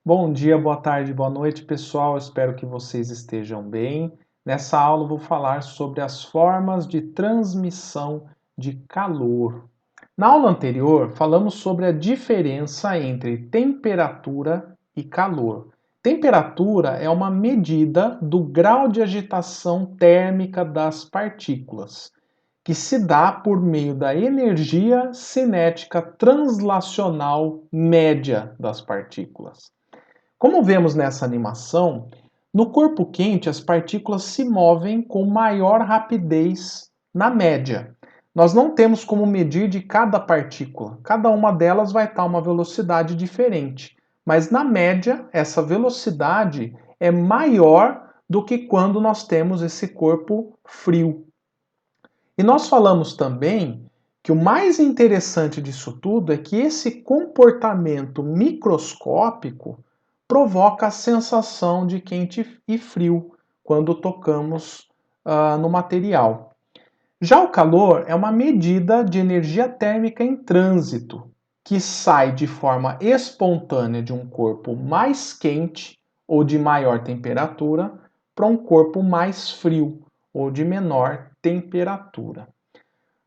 Bom dia, boa tarde, boa noite, pessoal. Espero que vocês estejam bem. Nessa aula eu vou falar sobre as formas de transmissão de calor. Na aula anterior, falamos sobre a diferença entre temperatura e calor. Temperatura é uma medida do grau de agitação térmica das partículas, que se dá por meio da energia cinética translacional média das partículas. Como vemos nessa animação, no corpo quente as partículas se movem com maior rapidez na média. Nós não temos como medir de cada partícula, cada uma delas vai estar a uma velocidade diferente, mas na média essa velocidade é maior do que quando nós temos esse corpo frio. E nós falamos também que o mais interessante disso tudo é que esse comportamento microscópico provoca a sensação de quente e frio quando tocamos no material. Já o calor é uma medida de energia térmica em trânsito, que sai de forma espontânea de um corpo mais quente ou de maior temperatura para um corpo mais frio ou de menor temperatura.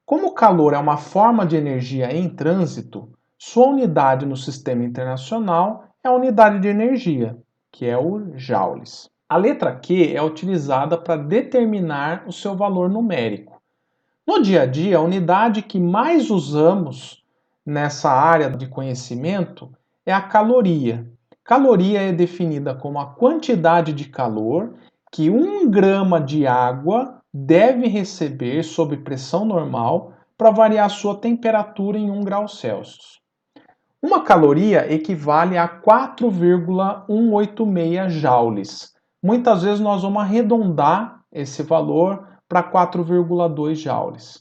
Como o calor é uma forma de energia em trânsito, sua unidade no sistema internacional é a unidade de energia, que é o joules. A letra Q é utilizada para determinar o seu valor numérico. No dia a dia, a unidade que mais usamos nessa área de conhecimento é a caloria. Caloria é definida como a quantidade de calor que 1 grama de água deve receber sob pressão normal para variar sua temperatura em 1 grau Celsius. Uma caloria equivale a 4,186 joules. Muitas vezes nós vamos arredondar esse valor para 4,2 joules.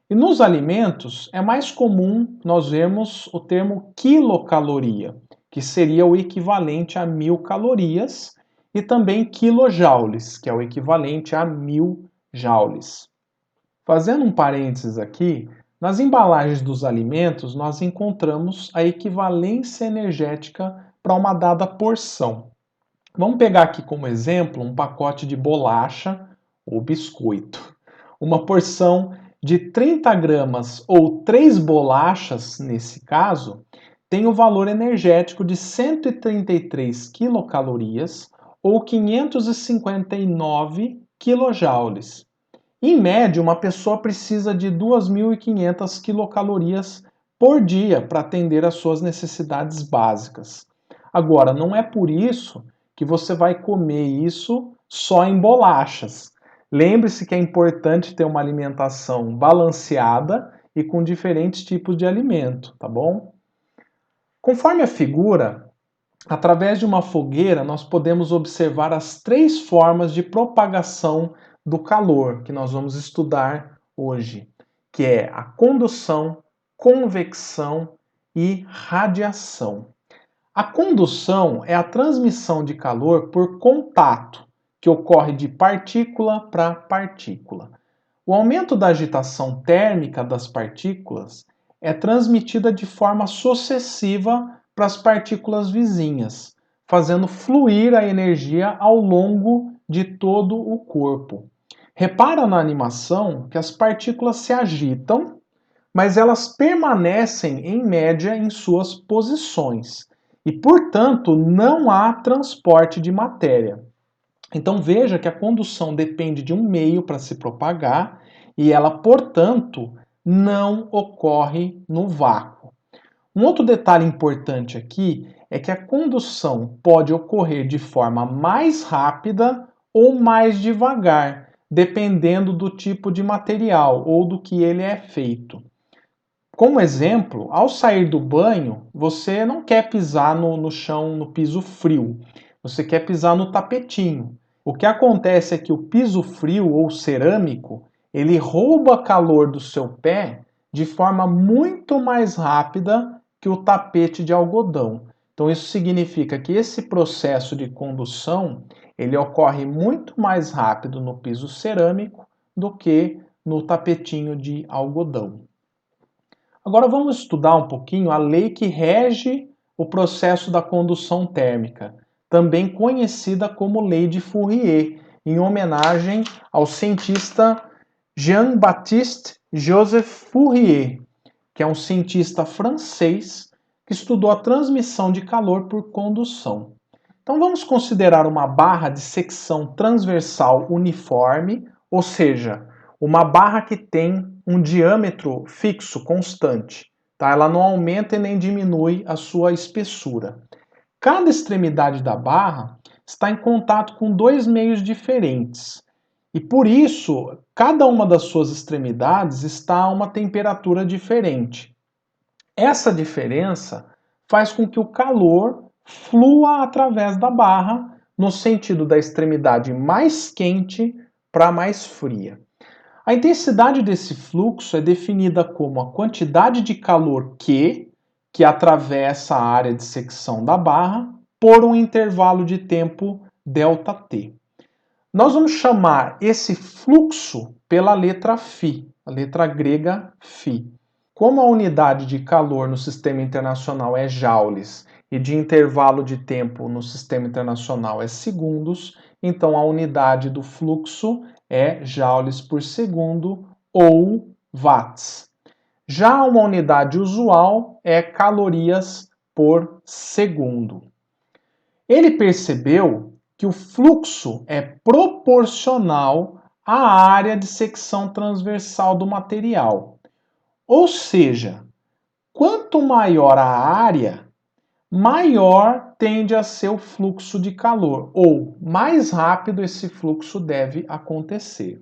E nos alimentos é mais comum nós vermos o termo quilocaloria, que seria o equivalente a 1000 calorias, e também quilojoules, que é o equivalente a 1000 joules. Fazendo um parênteses aqui, nas embalagens dos alimentos nós encontramos a equivalência energética para uma dada porção. Vamos pegar aqui como exemplo um pacote de bolacha ou biscoito. Uma porção de 30 gramas ou 3 bolachas, nesse caso, tem o valor energético de 133 quilocalorias ou 559 quilojoules. Em média, uma pessoa precisa de 2.500 quilocalorias por dia para atender às suas necessidades básicas. Agora, não é por isso que você vai comer isso só em bolachas. Lembre-se que é importante ter uma alimentação balanceada e com diferentes tipos de alimento, tá bom? Conforme a figura, através de uma fogueira, nós podemos observar as 3 formas de propagação do calor que nós vamos estudar hoje, que é a condução, convecção e radiação. A condução é a transmissão de calor por contato, que ocorre de partícula para partícula. O aumento da agitação térmica das partículas é transmitida de forma sucessiva para as partículas vizinhas, fazendo fluir a energia ao longo de todo o corpo. Repara na animação que as partículas se agitam, mas elas permanecem em média em suas posições e, portanto, não há transporte de matéria. Então veja que a condução depende de um meio para se propagar e ela, portanto, não ocorre no vácuo. Um outro detalhe importante aqui é que a condução pode ocorrer de forma mais rápida ou mais devagar, dependendo do tipo de material ou do que ele é feito. Como exemplo, ao sair do banho, você não quer pisar no chão, no piso frio, você quer pisar no tapetinho. O que acontece é que o piso frio ou cerâmico, ele rouba calor do seu pé de forma muito mais rápida que o tapete de algodão. Então isso significa que esse processo de condução, ele ocorre muito mais rápido no piso cerâmico do que no tapetinho de algodão. Agora vamos estudar um pouquinho a lei que rege o processo da condução térmica, também conhecida como Lei de Fourier, em homenagem ao cientista Jean-Baptiste Joseph Fourier, que é um cientista francês que estudou a transmissão de calor por condução. Então vamos considerar uma barra de secção transversal uniforme, ou seja, uma barra que tem um diâmetro fixo, constante. Tá? Ela não aumenta e nem diminui a sua espessura. Cada extremidade da barra está em contato com dois meios diferentes. E por isso, cada uma das suas extremidades está a uma temperatura diferente. Essa diferença faz com que o calor flua através da barra no sentido da extremidade mais quente para a mais fria. A intensidade desse fluxo é definida como a quantidade de calor que atravessa a área de secção da barra por um intervalo de tempo ΔT. Nós vamos chamar esse fluxo pela letra φ, a letra grega φ. Como a unidade de calor no sistema internacional é joules e de intervalo de tempo no sistema internacional é segundos, então a unidade do fluxo é joules por segundo ou watts. Já uma unidade usual é calorias por segundo. Ele percebeu que o fluxo é proporcional à área de secção transversal do material. Ou seja, quanto maior a área, maior tende a ser o fluxo de calor, ou mais rápido esse fluxo deve acontecer.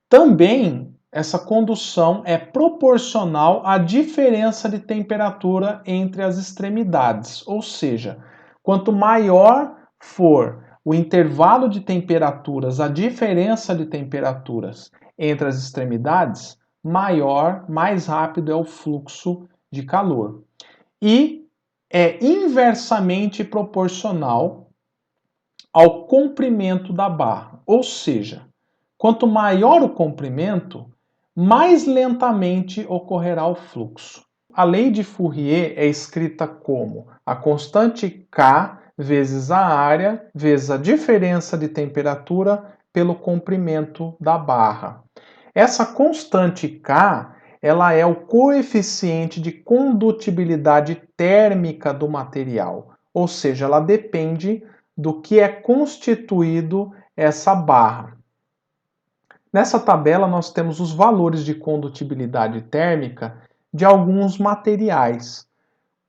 Também, essa condução é proporcional à diferença de temperatura entre as extremidades, ou seja, quanto maior for o intervalo de temperaturas, a diferença de temperaturas entre as extremidades, mais rápido é o fluxo de calor. E é inversamente proporcional ao comprimento da barra. Ou seja, quanto maior o comprimento, mais lentamente ocorrerá o fluxo. A lei de Fourier é escrita como a constante K vezes a área vezes a diferença de temperatura pelo comprimento da barra. Essa constante K, ela é o coeficiente de condutibilidade térmica do material, ou seja, ela depende do que é constituído essa barra. Nessa tabela nós temos os valores de condutibilidade térmica de alguns materiais.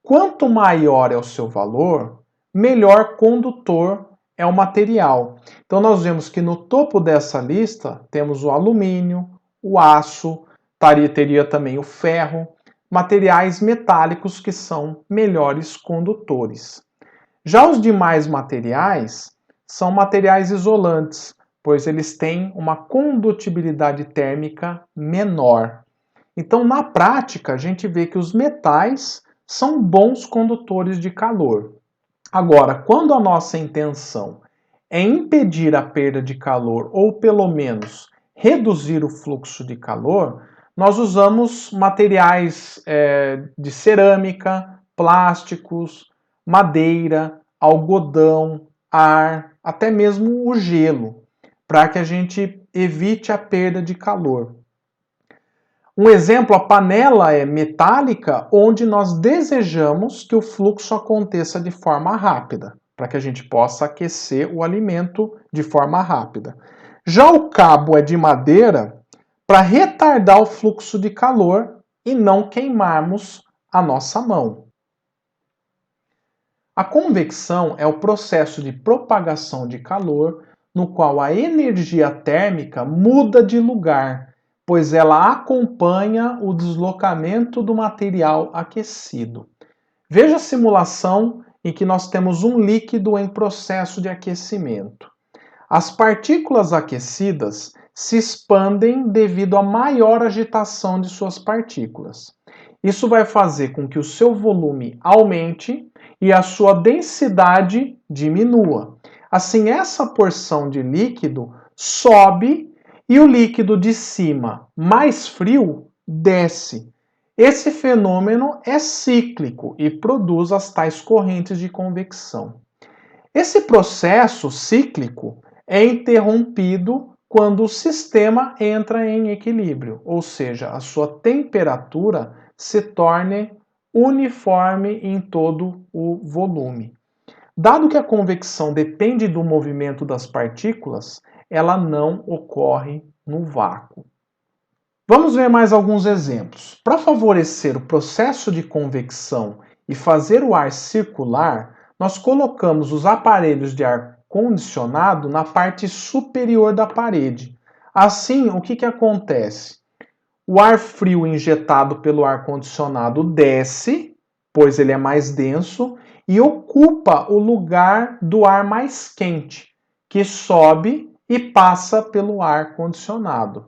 Quanto maior é o seu valor, melhor condutor é o material. Então nós vemos que no topo dessa lista temos o alumínio, o aço, teria também o ferro, materiais metálicos que são melhores condutores. Já os demais materiais são materiais isolantes, pois eles têm uma condutibilidade térmica menor. Então, na prática, a gente vê que os metais são bons condutores de calor. Agora, quando a nossa intenção é impedir a perda de calor ou pelo menos reduzir o fluxo de calor, nós usamos materiais de cerâmica, plásticos, madeira, algodão, ar, até mesmo o gelo, para que a gente evite a perda de calor. Um exemplo, a panela é metálica, onde nós desejamos que o fluxo aconteça de forma rápida, para que a gente possa aquecer o alimento de forma rápida. Já o cabo é de madeira para retardar o fluxo de calor e não queimarmos a nossa mão. A convecção é o processo de propagação de calor no qual a energia térmica muda de lugar, pois ela acompanha o deslocamento do material aquecido. Veja a simulação em que nós temos um líquido em processo de aquecimento. As partículas aquecidas se expandem devido à maior agitação de suas partículas. Isso vai fazer com que o seu volume aumente e a sua densidade diminua. Assim, essa porção de líquido sobe e o líquido de cima, mais frio, desce. Esse fenômeno é cíclico e produz as tais correntes de convecção. Esse processo cíclico é interrompido quando o sistema entra em equilíbrio, ou seja, a sua temperatura se torne uniforme em todo o volume. Dado que a convecção depende do movimento das partículas, ela não ocorre no vácuo. Vamos ver mais alguns exemplos. Para favorecer o processo de convecção e fazer o ar circular, nós colocamos os aparelhos de ar condicionado na parte superior da parede. Assim, o que acontece? O ar frio injetado pelo ar condicionado desce, pois ele é mais denso, e ocupa o lugar do ar mais quente, que sobe e passa pelo ar condicionado.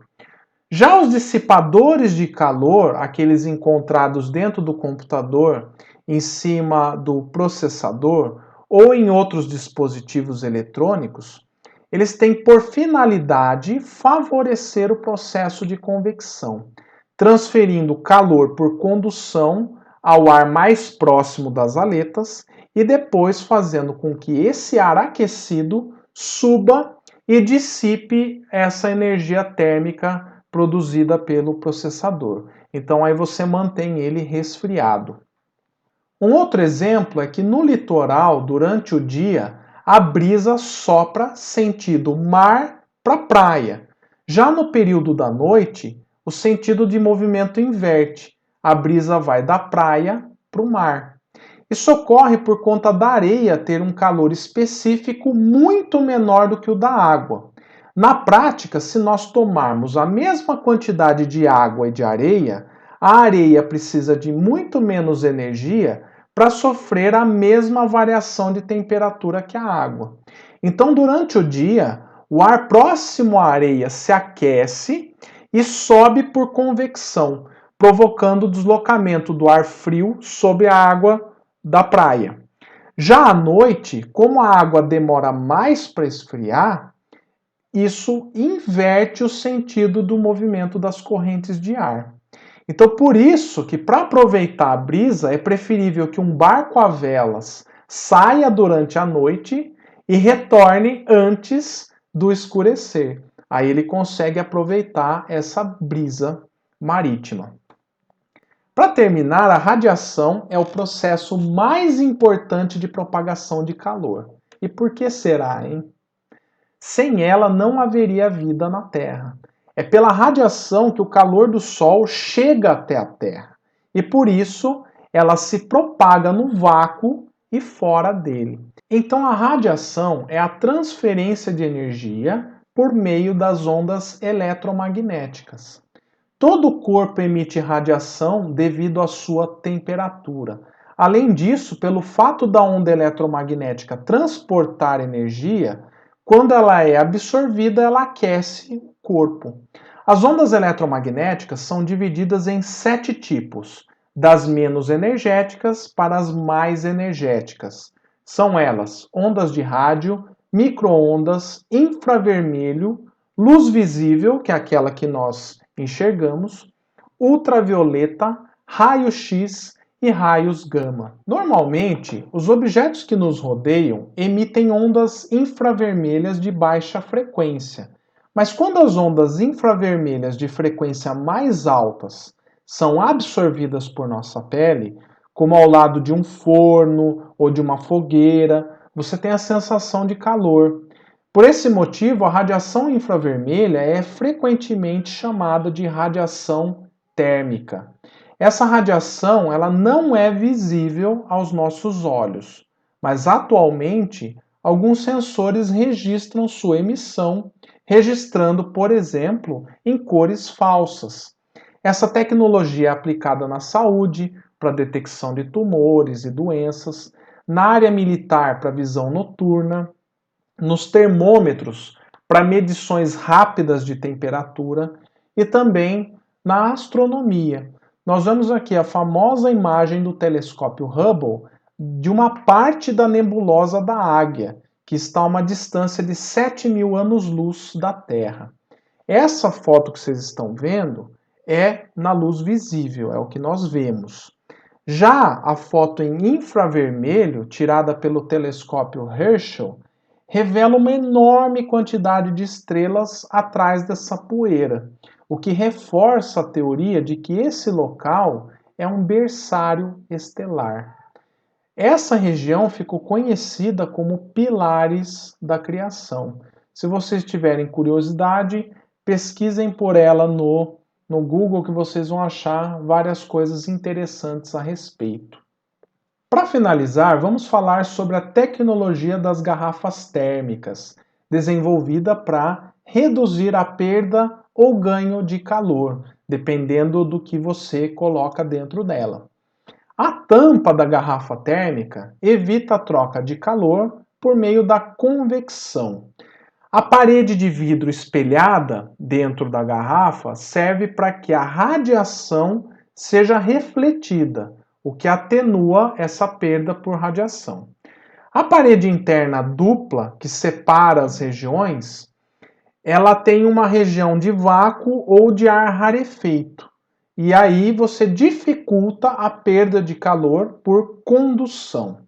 Já os dissipadores de calor, aqueles encontrados dentro do computador, em cima do processador ou em outros dispositivos eletrônicos, eles têm por finalidade favorecer o processo de convecção, transferindo calor por condução ao ar mais próximo das aletas e depois fazendo com que esse ar aquecido suba e dissipe essa energia térmica produzida pelo processador. Então aí você mantém ele resfriado. Um outro exemplo é que no litoral, durante o dia, a brisa sopra sentido mar para praia. Já no período da noite, o sentido de movimento inverte. A brisa vai da praia para o mar. Isso ocorre por conta da areia ter um calor específico muito menor do que o da água. Na prática, se nós tomarmos a mesma quantidade de água e de areia, a areia precisa de muito menos energia para sofrer a mesma variação de temperatura que a água. Então, durante o dia, o ar próximo à areia se aquece e sobe por convecção, provocando o deslocamento do ar frio sobre a água da praia. Já à noite, como a água demora mais para esfriar, isso inverte o sentido do movimento das correntes de ar. Então, por isso que para aproveitar a brisa é preferível que um barco a velas saia durante a noite e retorne antes do escurecer. Aí ele consegue aproveitar essa brisa marítima. Para terminar, a radiação é o processo mais importante de propagação de calor. E por que será, hein? Sem ela não haveria vida na Terra. É pela radiação que o calor do Sol chega até a Terra. E por isso ela se propaga no vácuo e fora dele. Então a radiação é a transferência de energia por meio das ondas eletromagnéticas. Todo o corpo emite radiação devido à sua temperatura. Além disso, pelo fato da onda eletromagnética transportar energia, quando ela é absorvida, ela aquece o corpo. As ondas eletromagnéticas são divididas em 7 tipos, das menos energéticas para as mais energéticas. São elas ondas de rádio, micro-ondas, infravermelho, luz visível, que é aquela que nós enxergamos, ultravioleta, raio-x e raios gama. Normalmente, os objetos que nos rodeiam emitem ondas infravermelhas de baixa frequência. Mas quando as ondas infravermelhas de frequência mais altas são absorvidas por nossa pele, como ao lado de um forno ou de uma fogueira, você tem a sensação de calor. Por esse motivo, a radiação infravermelha é frequentemente chamada de radiação térmica. Essa radiação ela não é visível aos nossos olhos, mas atualmente alguns sensores registram sua emissão, registrando, por exemplo, em cores falsas. Essa tecnologia é aplicada na saúde, para detecção de tumores e doenças, na área militar para visão noturna, nos termômetros para medições rápidas de temperatura e também na astronomia. Nós vemos aqui a famosa imagem do telescópio Hubble de uma parte da nebulosa da Águia, que está a uma distância de 7.000 anos-luz da Terra. Essa foto que vocês estão vendo é na luz visível, é o que nós vemos. Já a foto em infravermelho, tirada pelo telescópio Herschel, revela uma enorme quantidade de estrelas atrás dessa poeira, o que reforça a teoria de que esse local é um berçário estelar. Essa região ficou conhecida como Pilares da Criação. Se vocês tiverem curiosidade, pesquisem por ela no Google que vocês vão achar várias coisas interessantes a respeito. Para finalizar, vamos falar sobre a tecnologia das garrafas térmicas, desenvolvida para reduzir a perda ou ganho de calor, dependendo do que você coloca dentro dela. A tampa da garrafa térmica evita a troca de calor por meio da convecção. A parede de vidro espelhada dentro da garrafa serve para que a radiação seja refletida, o que atenua essa perda por radiação. A parede interna dupla, que separa as regiões, ela tem uma região de vácuo ou de ar rarefeito. E aí você dificulta a perda de calor por condução.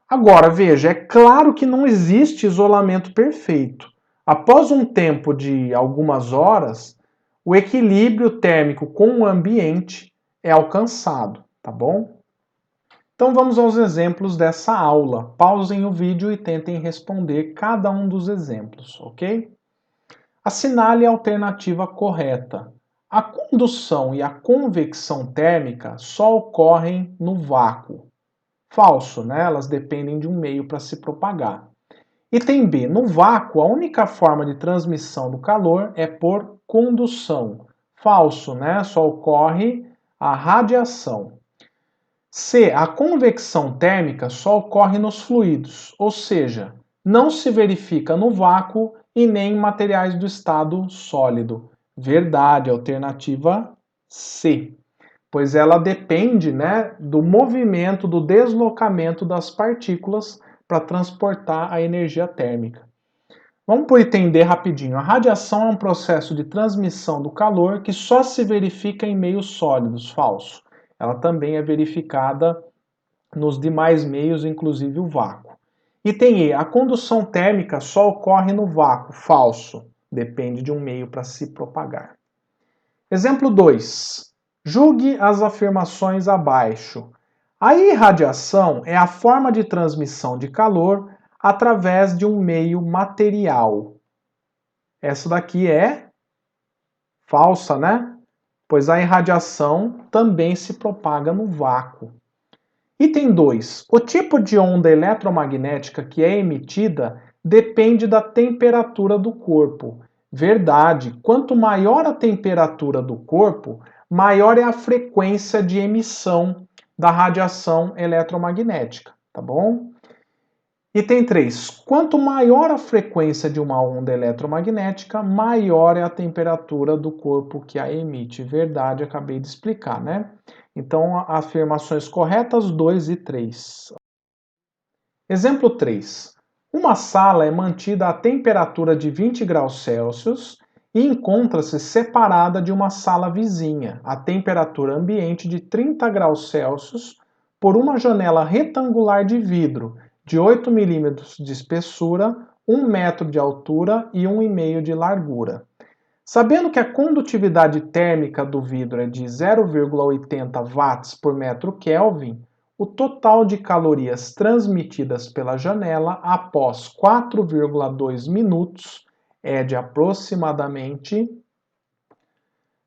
Agora, veja, é claro que não existe isolamento perfeito. Após um tempo de algumas horas, o equilíbrio térmico com o ambiente é alcançado, tá bom? Então vamos aos exemplos dessa aula. Pausem o vídeo e tentem responder cada um dos exemplos, ok? Assinale a alternativa correta. A condução e a convecção térmica só ocorrem no vácuo. Falso, né? Elas dependem de um meio para se propagar. Item B. No vácuo, a única forma de transmissão do calor é por condução. Falso, né? Só ocorre a radiação. C. A convecção térmica só ocorre nos fluidos, ou seja, não se verifica no vácuo e nem em materiais do estado sólido. Verdade, alternativa C. Pois ela depende, né, do movimento, do deslocamento das partículas para transportar a energia térmica. Vamos para o item D rapidinho. A radiação é um processo de transmissão do calor que só se verifica em meios sólidos. Falso. Ela também é verificada nos demais meios, inclusive o vácuo. Item E. A condução térmica só ocorre no vácuo. Falso. Depende de um meio para se propagar. Exemplo 2. Julgue as afirmações abaixo. A irradiação é a forma de transmissão de calor através de um meio material. Essa daqui é falsa, né? Pois a irradiação também se propaga no vácuo. Item 2. O tipo de onda eletromagnética que é emitida depende da temperatura do corpo. Verdade. Quanto maior a temperatura do corpo, maior é a frequência de emissão da radiação eletromagnética, tá bom? Item 3. Quanto maior a frequência de uma onda eletromagnética, maior é a temperatura do corpo que a emite. Verdade, acabei de explicar, né? Então, afirmações corretas 2 e 3. Exemplo 3. Uma sala é mantida a temperatura de 20 graus Celsius e encontra-se separada de uma sala vizinha, a temperatura ambiente de 30 graus Celsius, por uma janela retangular de vidro de 8 milímetros de espessura, 1 metro de altura e 1,5 de largura. Sabendo que a condutividade térmica do vidro é de 0,80 watts por metro Kelvin, o total de calorias transmitidas pela janela após 4,2 minutos é de aproximadamente...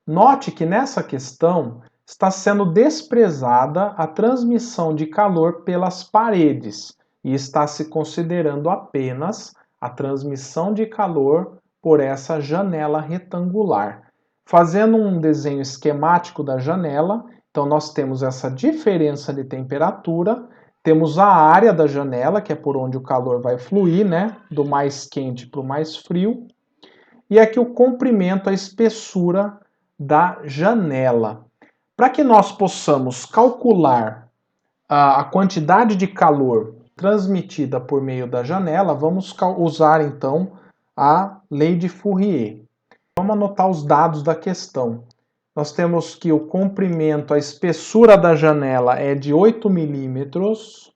Note que nessa questão está sendo desprezada a transmissão de calor pelas paredes e está se considerando apenas a transmissão de calor por essa janela retangular. Fazendo um desenho esquemático da janela, então nós temos essa diferença de temperatura, temos a área da janela, que é por onde o calor vai fluir, né, do mais quente para o mais frio, e aqui o comprimento, a espessura da janela. Para que nós possamos calcular a quantidade de calor transmitida por meio da janela, vamos usar então a lei de Fourier. Vamos anotar os dados da questão. Nós temos que o comprimento, a espessura da janela é de 8 milímetros,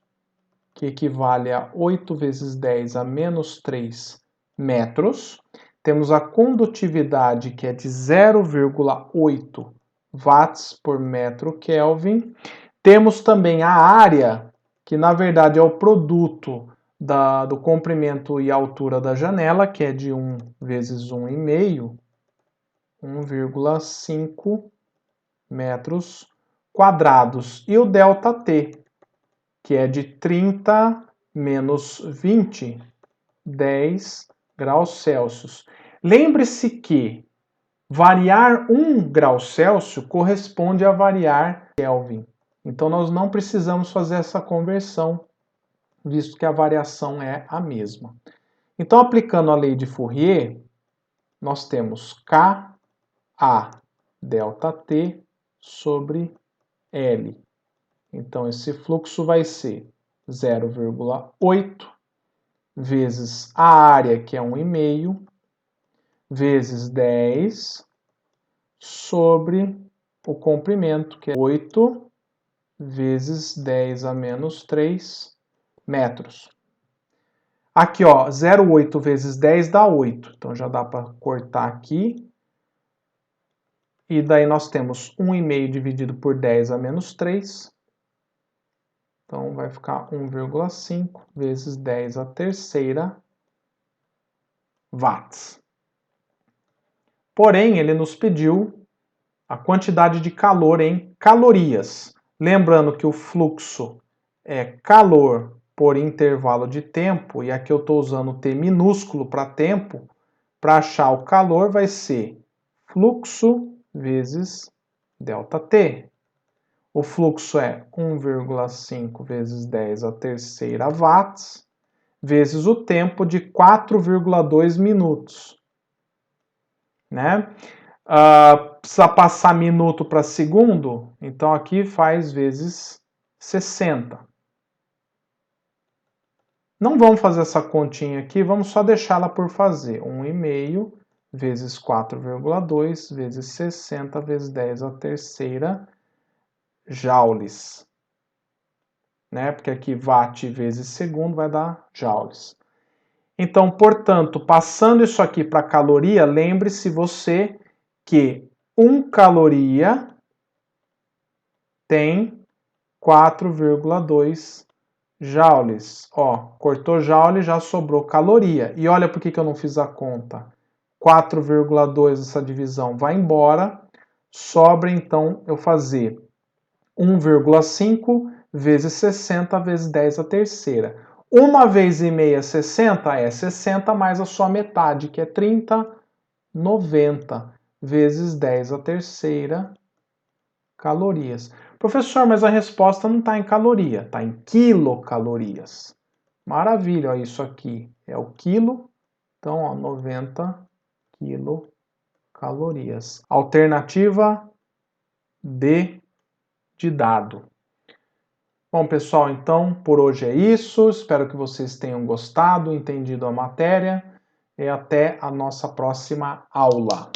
que equivale a 8 vezes 10 a menos 3 metros. Temos a condutividade, que é de 0,8 watts por metro Kelvin. Temos também a área, que na verdade é o produto do comprimento e altura da janela, que é de 1 vezes 1,5, 1,5 metros quadrados. E o ΔT, que é de 30 menos 20, 10 graus Celsius. Lembre-se que variar 1 grau Celsius corresponde a variar Kelvin. Então nós não precisamos fazer essa conversão, visto que a variação é a mesma. Então, aplicando a lei de Fourier, nós temos K A ΔT sobre L. Então, esse fluxo vai ser 0,8 vezes a área, que é 1,5, vezes 10, sobre o comprimento, que é 8 vezes 10 a menos 3 metros. Aqui, ó, 0,8 vezes 10 dá 8. Então, já dá para cortar aqui. E daí nós temos 1,5 dividido por 10 a menos 3. Então, vai ficar 1,5 vezes 10 a terceira watts. Porém, ele nos pediu a quantidade de calor em calorias. Lembrando que o fluxo é calor por intervalo de tempo, e aqui eu estou usando o T minúsculo para tempo. Para achar o calor vai ser fluxo vezes ΔT. O fluxo é 1,5 vezes 10 a terceira watts, vezes o tempo de 4,2 minutos. Né? Precisa passar minuto para segundo, então aqui faz vezes 60. Não vamos fazer essa continha aqui, vamos só deixá-la por fazer. 1,5 vezes 4,2 vezes 60 vezes 10 a terceira joules. Né? Porque aqui watt vezes segundo vai dar joules. Então, portanto, passando isso aqui para caloria, lembre-se você que 1 caloria tem 4,2 joules. Ó, cortou joule, já sobrou caloria. E olha por que eu não fiz a conta. 4,2 essa divisão vai embora. Sobra, então, eu fazer 1,5 vezes 60 vezes 10 a terceira. 1 vez e meia 60 é 60 mais a sua metade, que é 30, 90 vezes 10 a terceira calorias. Professor, mas a resposta não está em caloria, está em quilocalorias. Maravilha, ó, isso aqui é o quilo, então ó, 90 quilocalorias. Alternativa D de dado. Bom, pessoal, então por hoje é isso. Espero que vocês tenham gostado, entendido a matéria e até a nossa próxima aula.